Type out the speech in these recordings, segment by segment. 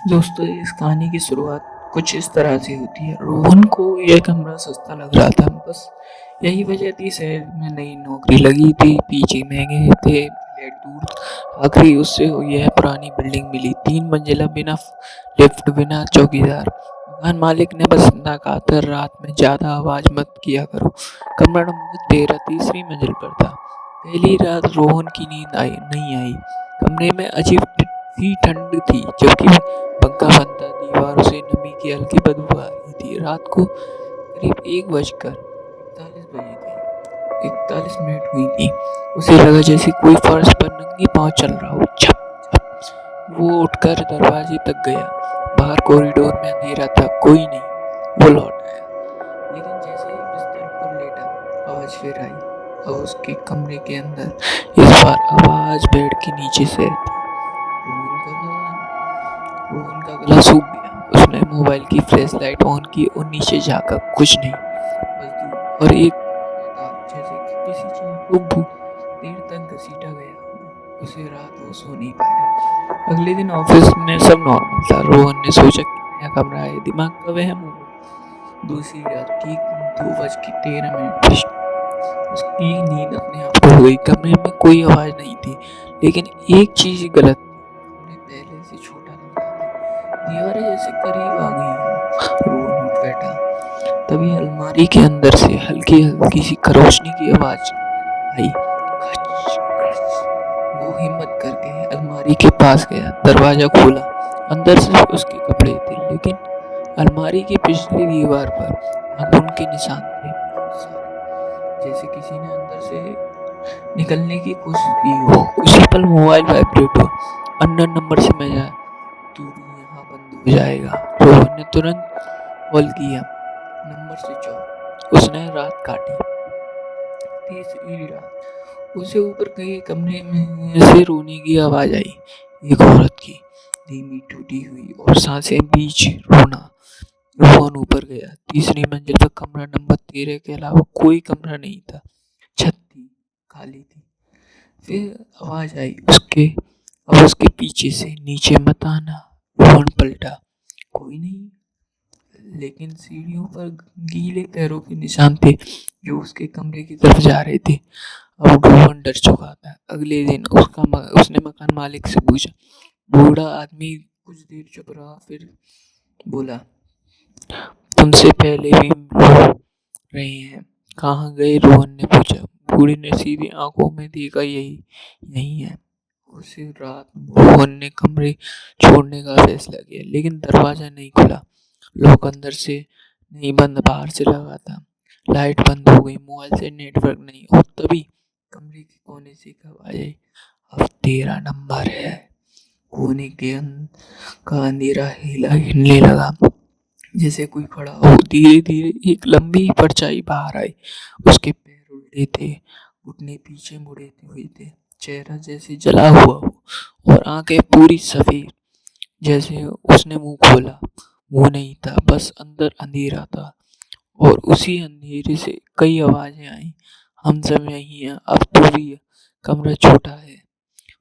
दोस्तों, इस कहानी की शुरुआत कुछ इस तरह से होती है। रोहन को यह कमरा सस्ता लग रहा था। बस यही वजह थी, शहर में नई नौकरी लगी थी, पीछे महंगे थे, फ्लैट दूर। आखिरी उससे यह पुरानी बिल्डिंग मिली, 3 मंजिला, बिना लिफ्ट, बिना चौकीदार। मकान मालिक ने बस इतना कहा था, रात में ज्यादा आवाज मत किया करो। कमरा नंबर 13 तीसरी मंजिल पर था। पहली रात रोहन की नींद नहीं आई। कमरे में अजीब सी ठंड थी, जबकि पंखा बंद था। दीवारों से नमी की हल्की बदबू आ रही थी। रात को करीब 1:41 हुई थी। उसे लगा जैसे कोई फर्श पर नंगे पांव चल रहा हो। छप छप। वो उठकर दरवाजे तक गया। बाहर कॉरिडोर में अंधेरा था, कोई नहीं। वो लौट आया, लेकिन जैसे ही बिस्तर पर लेटा, आवाज फिर आई। अब उसके कमरे के अंदर। इस बार आवाज बेड के नीचे से थी। रोहन का गला सूख गया। उसने मोबाइल की फ्लैश लाइट ऑन की और नीचे झांका। कुछ नहीं, बस धूप और एक था, जैसे कि किसी चीज को देर तक घसीटा गया हो। उसे रात वो सो नहीं पाया। अगले दिन ऑफिस में सब नॉर्मल था। रोहन ने सोचा कि नया कमरा है, दिमाग का वहम होगा। दूसरी रात ठीक 2:13 उसकी नींद अपने आप खुल गई। कमरे में कोई आवाज नहीं थी, लेकिन एक चीज गलत थी। कमरे पहले से छोटा लग रहा था। दीवारें जैसे करीब आ गई हों। रोहन उठ बैठा, तभी अलमारी के अंदर से हल्की हल्की सी खरोचने की आवाज आई। खच खच। वो हिम्मत करके अलमारी के पास गया, दरवाजा खोला। अंदर सिर्फ उसके कपड़े थे, लेकिन अलमारी की पिछली दीवार पर नाखून के निशान थे, बहुत सारे, जैसे किसी ने अंदर से निकलने की कोशिश की हो। उसी पल मोबाइल वाइब्रेट हुआ। अननोन नंबर से मैसेज आया, तू भी यहाँ बंद हो जाएगा। रोहन ने तुरंत कॉल किया। Number switch off. उसने रात काटी। तीसरी रात उसे ऊपर के कमरे में से रोने की आवाज आई। एक औरत की, धीमी टूटी हुई और सांसें बीच रोना। रोहन ऊपर गया। तीसरी मंजिल पर कमरा नंबर 13 के अलावा कोई कमरा नहीं था। छत थी, खाली थी। फिर आवाज आई उसके पीछे से, नीचे मत आना। रोहन पलटा, कोई नहीं, लेकिन सीढ़ियों पर गीले पैरों के निशान थे, जो उसके कमरे की तरफ जा रहे थे। अब रोहन डर चुका था। अगले दिन उसने मकान मालिक से पूछा। बूढ़ा आदमी कुछ देर चुप रहा, फिर बोला, तुमसे पहले भी रो रहे हैं, कहाँ गए? रोहन ने पूछा। बूढ़े ने सीधी आंखों में देखा, यही यही है। उसी रात रोहन ने कमरे छोड़ने का फैसला किया, लेकिन दरवाजा नहीं खुला। लॉक अंदर से नहीं, बंद बाहर से लगा था। लाइट बंद हो गई, मोबाइल से नेटवर्क नहीं। और तभी कमरे के कोने से एक आवाज आई, अब 13 नंबर है। कोने का अंधेरा हिलने लगा, जैसे कोई खड़ा हो। धीरे धीरे एक लंबी परछाई बाहर आई। उसके पैर उल्टे थे, घुटने पीछे मुड़े हुए थे, चेहरा जैसे जला हुआ हो और आंखें पूरी सफेद। जैसे उसने मुंह खोला, मुंह नहीं था, बस अंदर अंधेरा था। और उसी अंधेरे से कई आवाजें आई, हम सब यही हैं, अब तो भी कमरा छोटा है।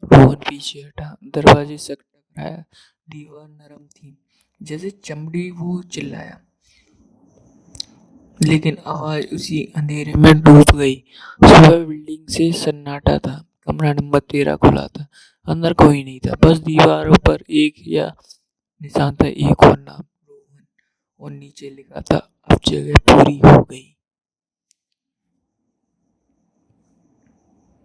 रोहन पीछे हटा, दरवाजे से टकराया। दीवार नरम थी, जैसे चमड़ी। वो चिल्लाया, लेकिन आवाज उसी अंधेरे में डूब गई। सुबह बिल्डिंग से सन्नाटा था। कमरा नंबर 13 खुला था। अंदर कोई नहीं था, बस दीवारों पर एक या निशान था, एक और नाम, रोहन। और नीचे लिखा था, अब जगह पूरी हो गई।